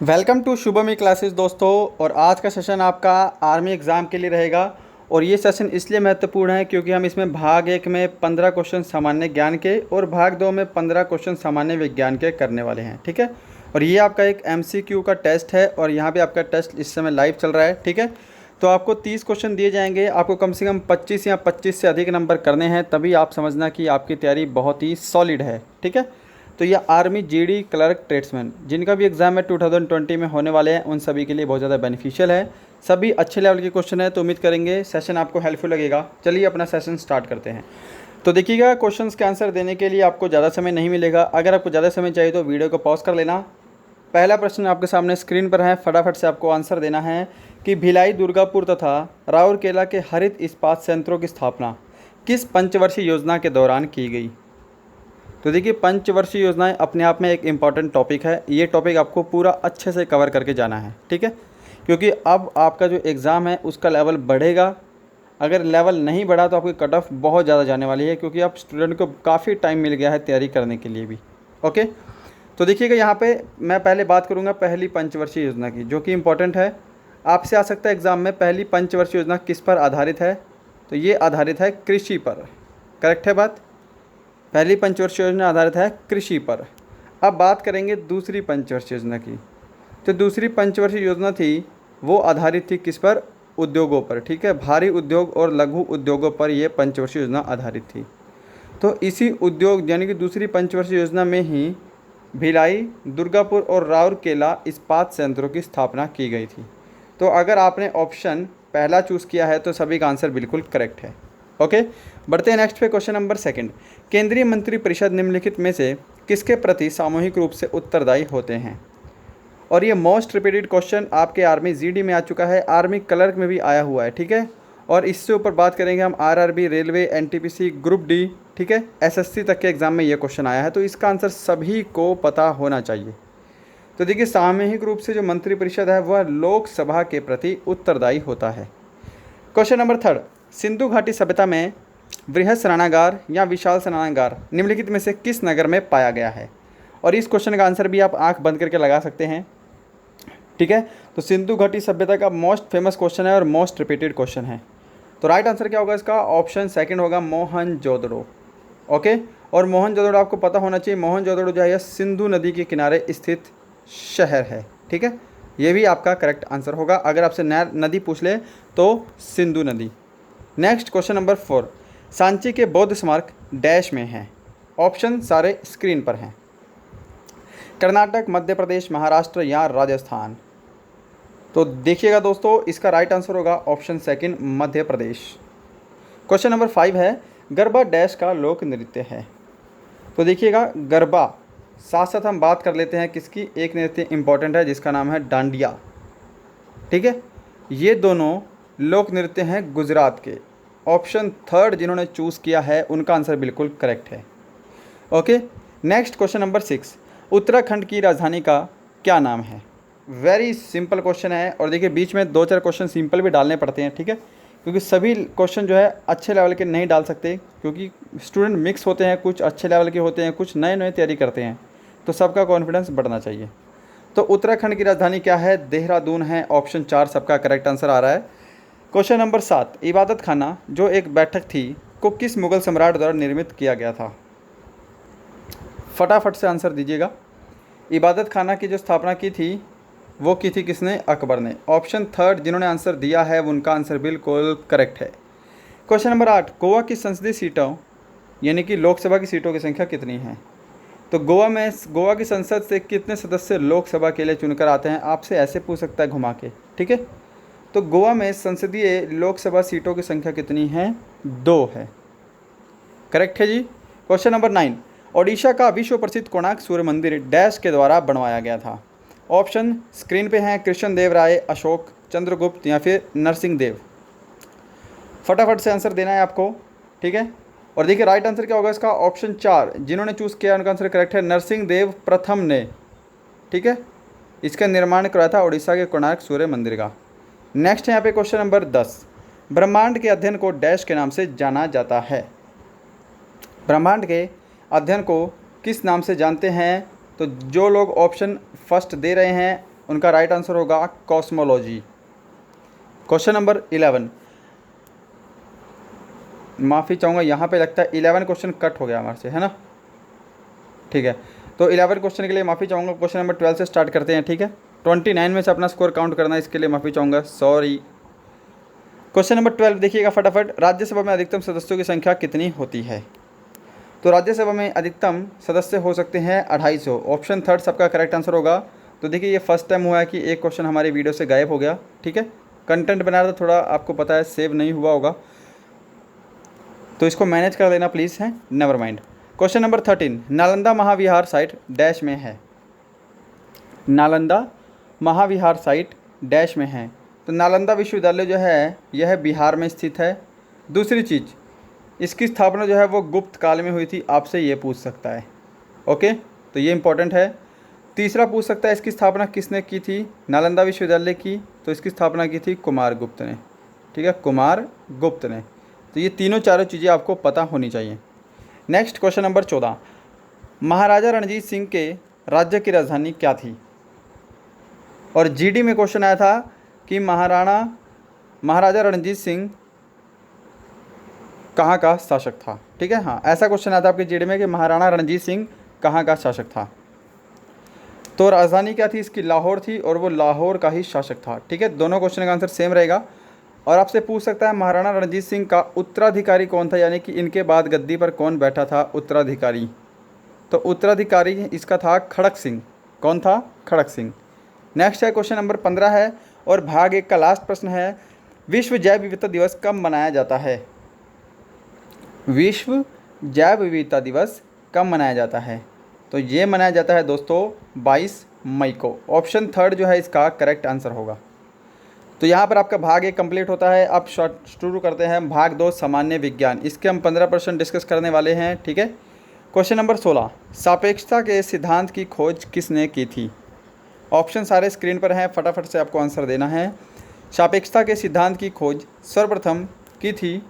Welcome to शुभमी classes दोस्तों। और आज का सेशन आपका आर्मी एग्ज़ाम के लिए रहेगा। और ये सेशन इसलिए महत्वपूर्ण है क्योंकि हम इसमें भाग 1 में 15 क्वेश्चन सामान्य ज्ञान के और भाग 2 में 15 क्वेश्चन सामान्य विज्ञान के करने वाले हैं। ठीक है। और ये आपका एक MCQ का टेस्ट है और यहाँ पे आपका टेस्ट इस समय लाइव चल रहा है। ठीक है। तो आपको 30 क्वेश्चन दिए जाएंगे, आपको कम से कम 25 या 25 से अधिक नंबर करने हैं, तभी आप समझना कि आपकी तैयारी बहुत ही सॉलिड है। ठीक है। तो ये आर्मी जीडी क्लर्क ट्रेड्समैन जिनका भी एग्ज़ाम है 2020 में होने वाले हैं, उन सभी के लिए बहुत ज़्यादा बेनिफिशियल है। सभी अच्छे लेवल के क्वेश्चन है, तो उम्मीद करेंगे सेशन आपको हेल्पफुल लगेगा। चलिए अपना सेशन स्टार्ट करते हैं। तो देखिएगा, क्वेश्चंस के आंसर देने के लिए आपको ज़्यादा समय नहीं मिलेगा। अगर आपको ज़्यादा समय चाहिए तो वीडियो को पॉज कर लेना। पहला प्रश्न आपके सामने स्क्रीन पर है, फटाफट से आपको आंसर देना है कि भिलाई, दुर्गापुर तथा राउरकेला के हरित इस्पात संयंत्रों की स्थापना किस पंचवर्षीय योजना के दौरान की गई। तो देखिए, पंचवर्षीय योजनाएं अपने आप में एक इम्पॉर्टेंट टॉपिक है। ये टॉपिक आपको पूरा अच्छे से कवर करके जाना है। ठीक है। क्योंकि अब आपका जो एग्ज़ाम है उसका लेवल बढ़ेगा। अगर लेवल नहीं बढ़ा तो आपकी कट ऑफ बहुत ज़्यादा जाने वाली है, क्योंकि आप स्टूडेंट को काफ़ी टाइम मिल गया है तैयारी करने के लिए भी। ओके। तो देखिएगा, यहाँ पे मैं पहले बात करूँगा पहली पंचवर्षीय योजना की, जो कि इम्पोर्टेंट है। आपसे आ सकता है एग्ज़ाम में, पहली पंचवर्षीय योजना किस पर आधारित है। तो ये आधारित है कृषि पर। करेक्ट है बात। पहली पंचवर्षीय योजना आधारित है कृषि पर। अब बात करेंगे दूसरी पंचवर्षीय योजना की। तो दूसरी पंचवर्षीय योजना थी, वो आधारित थी किस पर, उद्योगों पर। ठीक है। भारी उद्योग और लघु उद्योगों पर यह पंचवर्षीय योजना आधारित थी। तो इसी उद्योग यानी कि दूसरी पंचवर्षीय योजना में ही भिलाई, दुर्गापुर और राउरकेला इस्पात संयंत्रों की स्थापना की गई थी। तो अगर आपने ऑप्शन पहला चूज़ किया है तो सभी का आंसर बिल्कुल करेक्ट है। ओके। बढ़ते हैं नेक्स्ट पे, क्वेश्चन नंबर सेकंड। केंद्रीय मंत्रिपरिषद निम्नलिखित में से किसके प्रति सामूहिक रूप से उत्तरदायी होते हैं। और ये मोस्ट रिपीटेड क्वेश्चन आपके आर्मी जीडी में आ चुका है, आर्मी क्लर्क में भी आया हुआ है। ठीक है। और इससे ऊपर बात करेंगे हम RRB, railway, NTPC, group D, ठीक है, एसएससी तक के एग्जाम में ये क्वेश्चन आया है। तो इसका आंसर सभी को पता होना चाहिए। तो देखिए, सामूहिक रूप से जो मंत्रिपरिषद है वह लोकसभा के प्रति उत्तरदायी होता है। Question number third. सिंधु घाटी सभ्यता में बृहद स्नानागार या विशाल स्नानागार निम्नलिखित में से किस नगर में पाया गया है। और इस क्वेश्चन का आंसर भी आप आंख बंद करके लगा सकते हैं। ठीक है। तो सिंधु घाटी सभ्यता का मोस्ट फेमस क्वेश्चन है और मोस्ट रिपीटेड क्वेश्चन है। तो राइट आंसर क्या होगा इसका, ऑप्शन सेकंड होगा, मोहनजोदड़ो। ओके। और मोहनजोदड़ो आपको पता होना चाहिए, मोहनजोदड़ो जो है यह सिंधु नदी के किनारे स्थित शहर है। ठीक है। ये भी आपका करेक्ट आंसर होगा। अगर आपसे नदी पूछ ले तो सिंधु नदी। Next question number 4। सांची के बौद्ध स्मारक डैश में हैं। ऑप्शन सारे स्क्रीन पर हैं। कर्नाटक, मध्य प्रदेश, महाराष्ट्र या राजस्थान। तो देखिएगा दोस्तों, इसका राइट आंसर होगा option second, Madhya Pradesh. Question number 5 है, गरबा डैश का लोक नृत्य है। तो देखिएगा, गरबा साथ साथ हम बात कर लेते हैं किसकी, एक नृत्य इंपॉर्टेंट है जिसका नाम है डांडिया। ठीक है। ये दोनों लोक नृत्य हैं गुजरात के। ऑप्शन थर्ड जिन्होंने चूज़ किया है उनका आंसर बिल्कुल करेक्ट है। Okay. Next question number 6। Uttarakhand की राजधानी का क्या नाम है। वेरी सिंपल क्वेश्चन है। और देखिए, बीच में 2-4 क्वेश्चन सिंपल भी डालने पड़ते हैं। ठीक है। क्योंकि सभी क्वेश्चन जो है अच्छे लेवल के नहीं डाल सकते, क्योंकि स्टूडेंट मिक्स होते हैं, कुछ अच्छे लेवल के होते हैं, कुछ नए नए तैयारी करते हैं। तो सबका कॉन्फिडेंस बढ़ना चाहिए। तो उत्तराखंड की राजधानी क्या है, देहरादून है। ऑप्शन 4 सबका करेक्ट आंसर आ रहा है। Question number 7। इबादत खाना जो एक बैठक थी को किस मुगल सम्राट द्वारा निर्मित किया गया था। फटाफट से आंसर दीजिएगा। इबादत खाना की जो स्थापना की थी वो की थी किसने, अकबर ने। ऑप्शन थर्ड जिन्होंने आंसर दिया है उनका आंसर बिल्कुल करेक्ट है। Question number 8। गोवा की संसदीय सीटों यानी कि लोकसभा की सीटों की संख्या कितनी है। तो गोवा की संसद से कितने सदस्य लोकसभा के लिए चुनकर आते हैं, आपसे ऐसे पूछ सकता है घुमा के। ठीक है। तो गोवा में संसदीय लोकसभा सीटों की संख्या कितनी है, 2 है। करेक्ट है जी। Question number 9। ओडिशा का विश्व प्रसिद्ध कोणार्क सूर्य मंदिर डैश के द्वारा बनवाया गया था। ऑप्शन स्क्रीन पे हैं, कृष्ण देव राय, अशोक, चंद्रगुप्त या फिर नरसिंह देव। फटाफट से आंसर देना है आपको। ठीक है। और देखिए, राइट आंसर क्या होगा इसका, ऑप्शन 4 जिन्होंने चूज़ किया उनका आंसर करेक्ट है, नरसिंह देव प्रथम ने। ठीक है। इसका निर्माण करवाया था उड़ीसा के कोणार्क सूर्य मंदिर का। नेक्स्ट है यहाँ पे क्वेश्चन नंबर 10। ब्रह्मांड के अध्ययन को डैश के नाम से जाना जाता है। ब्रह्मांड के अध्ययन को किस नाम से जानते हैं। तो जो लोग ऑप्शन फर्स्ट दे रहे हैं उनका राइट आंसर होगा कॉस्मोलॉजी। क्वेश्चन नंबर 11, माफ़ी चाहूँगा यहाँ पे लगता है 11 क्वेश्चन कट हो गया हमारे से, है ना, ठीक है। तो 11 क्वेश्चन के लिए माफ़ी चाहूँगा। क्वेश्चन नंबर 12 से स्टार्ट करते हैं, ठीक है। 29 में से अपना स्कोर काउंट करना है, इसके लिए माफ़ी चाहूँगा, सॉरी। क्वेश्चन नंबर 12 देखिएगा फटाफट। राज्यसभा में अधिकतम सदस्यों की संख्या कितनी होती है? तो राज्यसभा में अधिकतम सदस्य हो सकते हैं 250। ऑप्शन थर्ड सबका करेक्ट आंसर होगा। तो देखिए ये फर्स्ट टाइम हुआ है कि एक क्वेश्चन हमारी वीडियो से गायब हो गया, ठीक है। कंटेंट बना रहा था, थोड़ा आपको पता है सेव नहीं हुआ होगा, तो इसको मैनेज कर लेना प्लीज़, है, never mind. Question number 13, Nalanda Mahavihara site dash में है। नालंदा महाविहार साइट डैश में है। तो नालंदा विश्वविद्यालय जो है यह बिहार में स्थित है। दूसरी चीज़, इसकी स्थापना जो है वो गुप्त काल में हुई थी, आपसे ये पूछ सकता है, ओके, तो ये इंपॉर्टेंट है। तीसरा पूछ सकता है इसकी स्थापना किसने की थी, नालंदा विश्वविद्यालय की, तो इसकी स्थापना की थी कुमार गुप्त ने, ठीक है, कुमार गुप्त ने। तो ये तीनों चारों चीज़ें आपको पता होनी चाहिए। नेक्स्ट क्वेश्चन नंबर 14, महाराजा रणजीत सिंह के राज्य की राजधानी क्या थी? और जीडी में क्वेश्चन आया था कि महाराजा रणजीत सिंह कहाँ का शासक था, ठीक है, हाँ, ऐसा क्वेश्चन आया था आपके जीडी में कि महाराणा रणजीत सिंह कहाँ का शासक था। तो राजधानी क्या थी इसकी? लाहौर थी, और वो लाहौर का ही शासक था, ठीक है। दोनों क्वेश्चन का आंसर सेम रहेगा। और आपसे पूछ सकता है महाराणा रणजीत सिंह का उत्तराधिकारी कौन था, यानी कि इनके बाद गद्दी पर कौन बैठा था उत्तराधिकारी? तो उत्तराधिकारी इसका था खड़क सिंह। कौन था? खड़क सिंह। नेक्स्ट है क्वेश्चन नंबर 15 है, और भाग 1 का लास्ट प्रश्न है, विश्व जैव विविधता दिवस कब मनाया जाता है? विश्व जैव विविधता दिवस कब मनाया जाता है? तो ये मनाया जाता है दोस्तों 22 मई को। ऑप्शन थर्ड जो है इसका करेक्ट आंसर होगा। तो यहाँ पर आपका भाग 1 कंप्लीट होता है। अब शुरू करते हैं भाग 2 सामान्य विज्ञान। इसके हम 15% डिस्कस करने वाले हैं, ठीक है। क्वेश्चन नंबर 16, सापेक्षता के सिद्धांत की खोज किसने की थी? ऑप्शन सारे स्क्रीन पर हैं, फटाफट से आपको आंसर देना है। सापेक्षता के सिद्धांत की खोज सर्वप्रथम की थी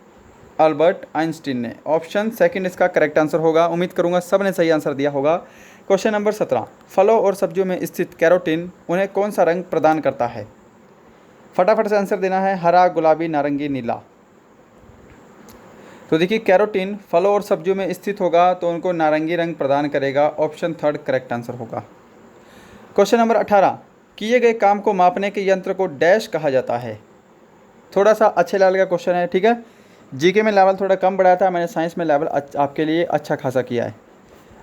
अल्बर्ट आइंस्टीन ने। ऑप्शन सेकंड इसका करेक्ट आंसर होगा। उम्मीद करूंगा सब ने सही आंसर दिया होगा। क्वेश्चन नंबर 17, फलों और सब्जियों में स्थित कैरोटीन उन्हें कौन सा रंग प्रदान करता है? फटाफट से आंसर देना है, हरा, गुलाबी, नारंगी, नीला। तो देखिए कैरोटीन फलों और सब्जियों में स्थित होगा तो उनको नारंगी रंग प्रदान करेगा। ऑप्शन थर्ड करेक्ट आंसर होगा। क्वेश्चन नंबर 18, किए गए काम को मापने के यंत्र को डैश कहा जाता है? थोड़ा सा अच्छे लेवल का क्वेश्चन है, ठीक है। जीके में लेवल थोड़ा कम बढ़ाया था मैंने, साइंस में लेवल आपके लिए अच्छा खासा किया है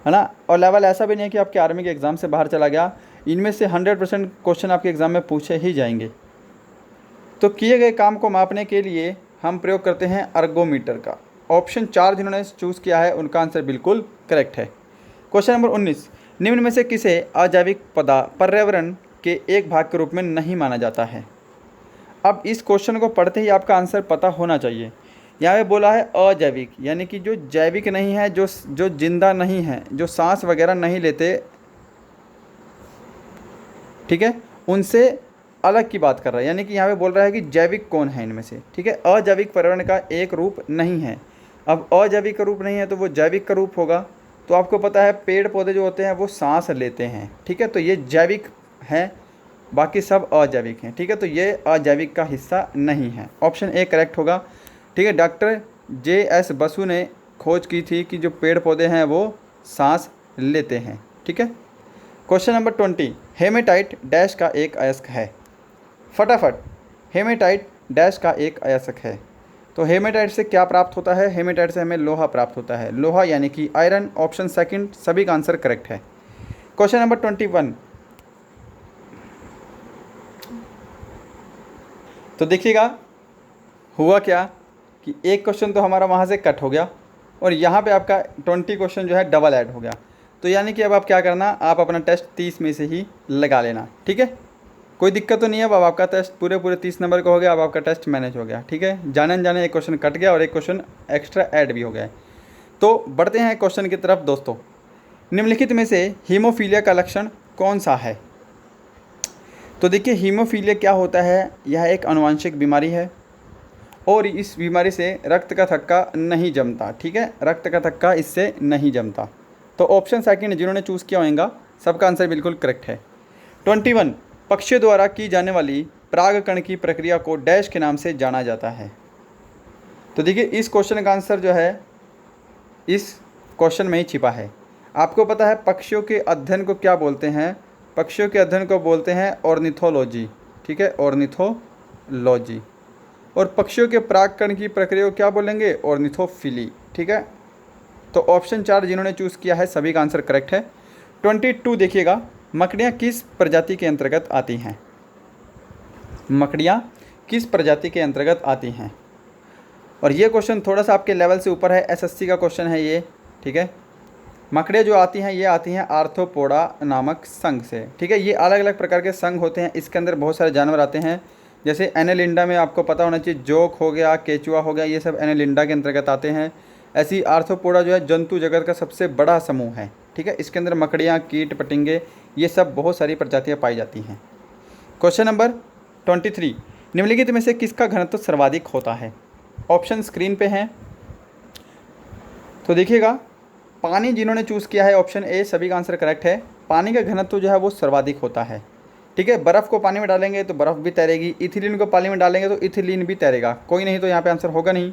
ना। और लेवल ऐसा भी नहीं है कि आपके आर्मी के एग्ज़ाम से बाहर चला गया। इनमें से 100% क्वेश्चन आपके एग्ज़ाम में पूछे ही जाएंगे। तो किए गए काम को मापने के लिए हम प्रयोग करते हैं अर्गोमीटर का। ऑप्शन 4 जिन्होंने चूज़ किया है उनका आंसर बिल्कुल करेक्ट है। क्वेश्चन नंबर 19, निम्न में से किसे अजैविक पर्यावरण के एक भाग के रूप में नहीं माना जाता है? अब इस क्वेश्चन को पढ़ते ही आपका आंसर पता होना चाहिए। यहाँ पे बोला है अजैविक, यानी कि जो जैविक नहीं है, जो जिंदा नहीं है, जो सांस वगैरह नहीं लेते, ठीक है, उनसे अलग की बात कर रहा है। यानी कि यहाँ पे बोल रहा है कि जैविक कौन है इनमें से, ठीक है। अजैविक पर्यावरण का एक रूप नहीं है। अब अजैविक का रूप नहीं है तो वो जैविक का रूप होगा। तो आपको पता है पेड़ पौधे जो होते हैं वो सांस लेते हैं, ठीक है, तो ये जैविक हैं, बाकी सब अजैविक हैं, ठीक है। तो ये अजैविक का हिस्सा नहीं है। ऑप्शन ए करेक्ट होगा, ठीक है। डॉक्टर JS बसु ने खोज की थी कि जो पेड़ पौधे हैं वो सांस लेते हैं, ठीक है। क्वेश्चन नंबर 20, हेमेटाइट डैश का एक अयस्क है? फटाफट, हेमेटाइट डैश का एक अयस्क है। तो हेमेटाइट से क्या प्राप्त होता है? हेमेटाइट से हमें लोहा प्राप्त होता है, लोहा यानी कि आयरन। ऑप्शन सेकंड सभी का आंसर करेक्ट है। क्वेश्चन नंबर 21, तो देखिएगा हुआ क्या कि एक क्वेश्चन तो हमारा वहाँ से कट हो गया और यहाँ पे आपका 20 क्वेश्चन जो है डबल ऐड हो गया। तो यानी कि अब आप क्या करना, आप अपना टेस्ट 30 में से ही लगा लेना, ठीक है। कोई दिक्कत तो नहीं है। अब आपका टेस्ट पूरे 30 नंबर का हो गया। अब आपका टेस्ट मैनेज हो गया, ठीक है। जाने एक क्वेश्चन कट गया और एक क्वेश्चन एक्स्ट्रा ऐड भी हो गया है। तो बढ़ते हैं क्वेश्चन की तरफ दोस्तों। निम्नलिखित में से हीमोफीलिया का लक्षण कौन सा है? तो देखिए हीमोफीलिया क्या होता है, यह एक आनुवंशिक बीमारी है और इस बीमारी से रक्त का थक्का नहीं जमता, ठीक है, रक्त का थक्का इससे नहीं जमता। तो ऑप्शन सेकंड जिन्होंने चूज़ किया होगा सबका आंसर बिल्कुल करेक्ट है। 21, पक्षियों द्वारा की जाने वाली परागकण की प्रक्रिया को डैश के नाम से जाना जाता है। तो देखिए इस क्वेश्चन का आंसर जो है इस क्वेश्चन में ही छिपा है। आपको पता है पक्षियों के अध्ययन को क्या बोलते हैं? पक्षियों के अध्ययन को बोलते हैं ऑर्निथोलॉजी। ठीक है, ऑर्निथोलॉजी। और पक्षियों के परागकण की प्रक्रिया को क्या बोलेंगे? ऑर्निथोफिली। ठीक है, तो ऑप्शन 4 जिन्होंने चूज़ किया है सभी का आंसर करेक्ट है। 22 देखिएगा, मकड़ियाँ किस प्रजाति के अंतर्गत आती हैं? मकड़ियाँ किस प्रजाति के अंतर्गत आती हैं? और ये क्वेश्चन थोड़ा सा आपके लेवल से ऊपर है, एसएससी का क्वेश्चन है ये। ठीक है, मकड़ियाँ जो आती हैं ये आती हैं आर्थ्रोपोडा नामक संघ से। ठीक है, ये अलग अलग प्रकार के संघ होते हैं, इसके अंदर बहुत सारे जानवर आते हैं। जैसे एनेलिंडा में आपको पता होना चाहिए, जोक हो गया, केचुआ हो गया, ये सब एनेलिंडा के अंतर्गत आते हैं। ऐसी आर्थ्रोपोडा जो है जंतु जगत का सबसे बड़ा समूह है। ठीक है, इसके अंदर मकड़ियाँ, कीट पतंगे, ये सब बहुत सारी प्रजातियाँ पाई जाती हैं। क्वेश्चन नंबर 23, निम्नलिखित में से किसका घनत्व सर्वाधिक होता है? ऑप्शन स्क्रीन पे हैं, तो देखिएगा पानी जिन्होंने चूज़ किया है ऑप्शन ए सभी का आंसर करेक्ट है। पानी का घनत्व जो है वो सर्वाधिक होता है। ठीक है, बर्फ़ को पानी में डालेंगे तो बर्फ़ भी तैरेगी, इथिलीन को पानी में डालेंगे तो इथिलीन भी तैरेगा, कोई नहीं तो यहाँ पे आंसर होगा नहीं।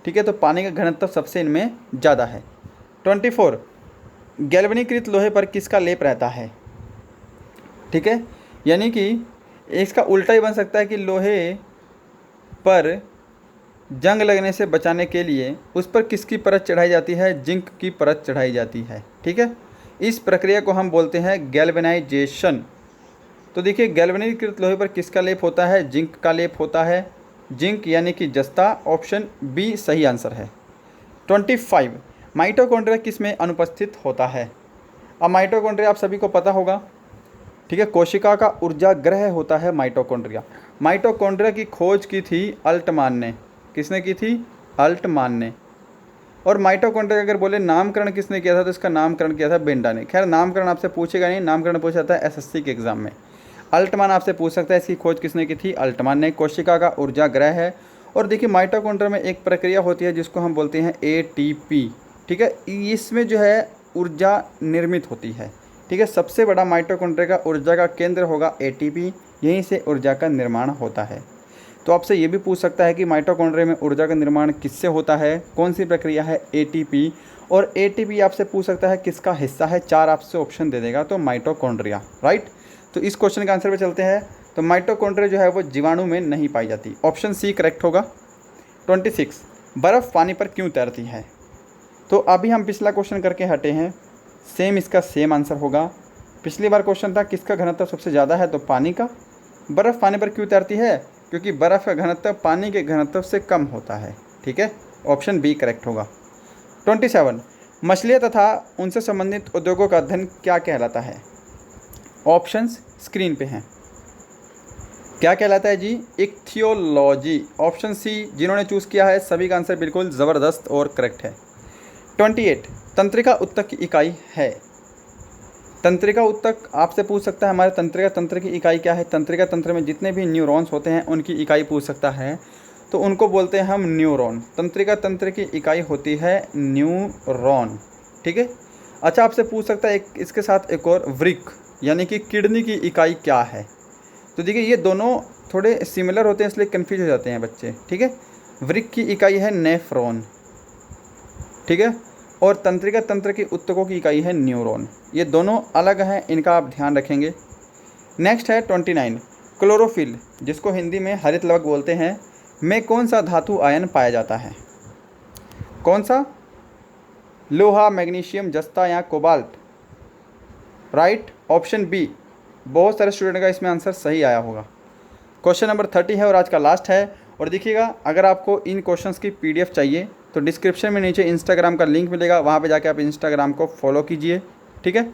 ठीक है, तो पानी का घनत्व सबसे इनमें ज़्यादा है। 24, गैल्वेनीकृत लोहे पर किसका लेप रहता है? ठीक है, यानी कि इसका उल्टा ही बन सकता है कि लोहे पर जंग लगने से बचाने के लिए उस पर किसकी परत चढ़ाई जाती है? जिंक की परत चढ़ाई जाती है। ठीक है, इस प्रक्रिया को हम बोलते हैं गैल्वेनाइजेशन। तो देखिए गैल्वेनीकृत लोहे पर किसका लेप होता है? जिंक का लेप होता है। जिंक यानी कि जस्ता, ऑप्शन बी सही आंसर है। 25, माइटोकॉन्ड्रिया किस में अनुपस्थित होता है? अब माइटोकॉन्ड्रिया आप सभी को पता होगा। ठीक है, कोशिका का ऊर्जा ग्रह होता है माइटोकॉन्ड्रिया। माइटोकॉन्ड्रिया की खोज की थी अल्टमान ने। किसने की थी? अल्टमान ने। और माइटोकॉन्ड्रिया अगर बोले नामकरण किसने किया था तो इसका नामकरण किया था बेंडा ने। खैर नामकरण आपसे पूछेगा नहीं, नामकरण पूछा जाता है एसएससी के एग्जाम में। अल्टमान आपसे पूछ सकता है इसकी खोज किसने की थी? अल्टमान ने। कोशिका का ऊर्जा ग्रह है। और देखिए माइटोकॉन्ड्रिया में एक प्रक्रिया होती है जिसको हम बोलते हैं एटीपी। ठीक है, इसमें जो है ऊर्जा निर्मित होती है। ठीक है, सबसे बड़ा माइटोकॉन्ड्रिया का ऊर्जा का केंद्र होगा एटीपी, यहीं से ऊर्जा का निर्माण होता है। तो आपसे ये भी पूछ सकता है कि माइटोकॉन्ड्रिया में ऊर्जा का निर्माण किससे होता है? कौन सी प्रक्रिया है? एटीपी। और एटीपी आपसे पूछ सकता है किसका हिस्सा है? 4 आपसे ऑप्शन दे देगा, तो माइटोकॉन्ड्रिया। राइट, तो इस क्वेश्चन का आंसर पे चलते हैं। तो माइटोकॉन्ड्रिया जो है वो जीवाणु में नहीं पाई जाती, ऑप्शन सी करेक्ट होगा। 26, बर्फ़ पानी पर क्यों तैरती है? तो अभी हम पिछला क्वेश्चन करके हटे हैं, सेम इसका सेम आंसर होगा। पिछली बार क्वेश्चन था किसका घनत्व सबसे ज़्यादा है, तो पानी का। बर्फ़ पानी पर क्यों तैरती है? क्योंकि बर्फ़ का घनत्व पानी के घनत्व से कम होता है। ठीक है, ऑप्शन बी करेक्ट होगा। 27, मछलियाँ तथा उनसे संबंधित उद्योगों का अध्ययन क्या कहलाता है? ऑप्शंस स्क्रीन पे हैं, क्या कहलाता है जी? इक्थियोलॉजी। ऑप्शन सी जिन्होंने चूज़ किया है सभी का आंसर बिल्कुल ज़बरदस्त और करेक्ट है। 28, तंत्रिका ऊतक की इकाई है। तंत्रिका ऊतक आपसे पूछ सकता है हमारे तंत्रिका तंत्र की इकाई क्या है? तंत्रिका तंत्र में जितने भी न्यूरॉन्स होते हैं उनकी इकाई पूछ सकता है, तो उनको बोलते हैं हम न्यूरॉन। तंत्रिका तंत्र की इकाई होती है न्यूरॉन। ठीक है, अच्छा आपसे पूछ सकता है इसके साथ एक और, वृक्क यानी कि किडनी की इकाई क्या है? तो देखिए ये दोनों थोड़े सिमिलर होते हैं इसलिए कन्फ्यूज हो जाते हैं बच्चे। ठीक है, वृक्क की इकाई है नेफ्रॉन। ठीक है, और तंत्रिका तंत्र की ऊतकों की इकाई है न्यूरॉन। ये दोनों अलग हैं, इनका आप ध्यान रखेंगे। नेक्स्ट है 29, क्लोरोफिल जिसको हिंदी में हरित लवक बोलते हैं, में कौन सा धातु आयन पाया जाता है? कौन सा? लोहा, मैग्नीशियम, जस्ता या कोबाल्ट? Right, option B. बहुत सारे स्टूडेंट का इसमें आंसर सही आया होगा। क्वेश्चन नंबर 30 है और आज का लास्ट है। और देखिएगा अगर आपको इन क्वेश्चंस की पीडीएफ चाहिए तो डिस्क्रिप्शन में नीचे इंस्टाग्राम का लिंक मिलेगा, वहाँ पे जाके आप इंस्टाग्राम को फॉलो कीजिए। ठीक है,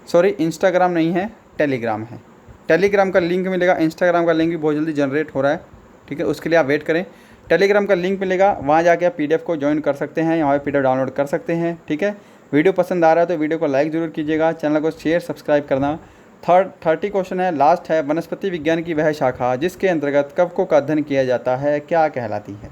सॉरी इंस्टाग्राम नहीं है, टेलीग्राम है। टेलीग्राम का लिंक मिलेगा, इंस्टाग्राम का लिंक भी बहुत जल्दी जनरेट हो रहा है। ठीक है, उसके लिए आप वेट करें। टेलीग्राम का लिंक मिलेगा, वहाँ जाके आप पीडीएफ को ज्वाइन कर सकते हैं, यहाँ पीडीएफ डाउनलोड कर सकते हैं। ठीक है, वीडियो पसंद आ रहा है तो वीडियो को लाइक ज़रूर कीजिएगा, चैनल को शेयर सब्सक्राइब करना। 30 क्वेश्चन है, लास्ट है, वनस्पति विज्ञान की वह शाखा जिसके अंतर्गत कवकों का अध्ययन किया जाता है क्या कहलाती है?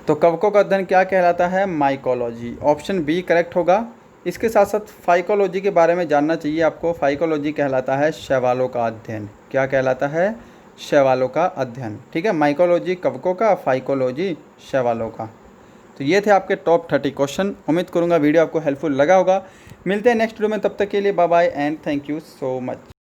तो कवकों का अध्ययन क्या कहलाता है? माइकोलॉजी। ऑप्शन बी करेक्ट होगा। इसके साथ साथ फाइकोलॉजी के बारे में जानना चाहिए आपको। फाइकोलॉजी कहलाता है शैवालों का अध्ययन। क्या कहलाता है? शैवालों का अध्ययन। ठीक है, माइकोलॉजी कवकों का, फाइकोलॉजी शैवालों का। तो ये थे आपके टॉप 30 क्वेश्चन। उम्मीद करूँगा वीडियो आपको हेल्पफुल लगा होगा। मिलते हैं नेक्स्ट वीडियो में, तब तक के लिए bye bye and thank you so much.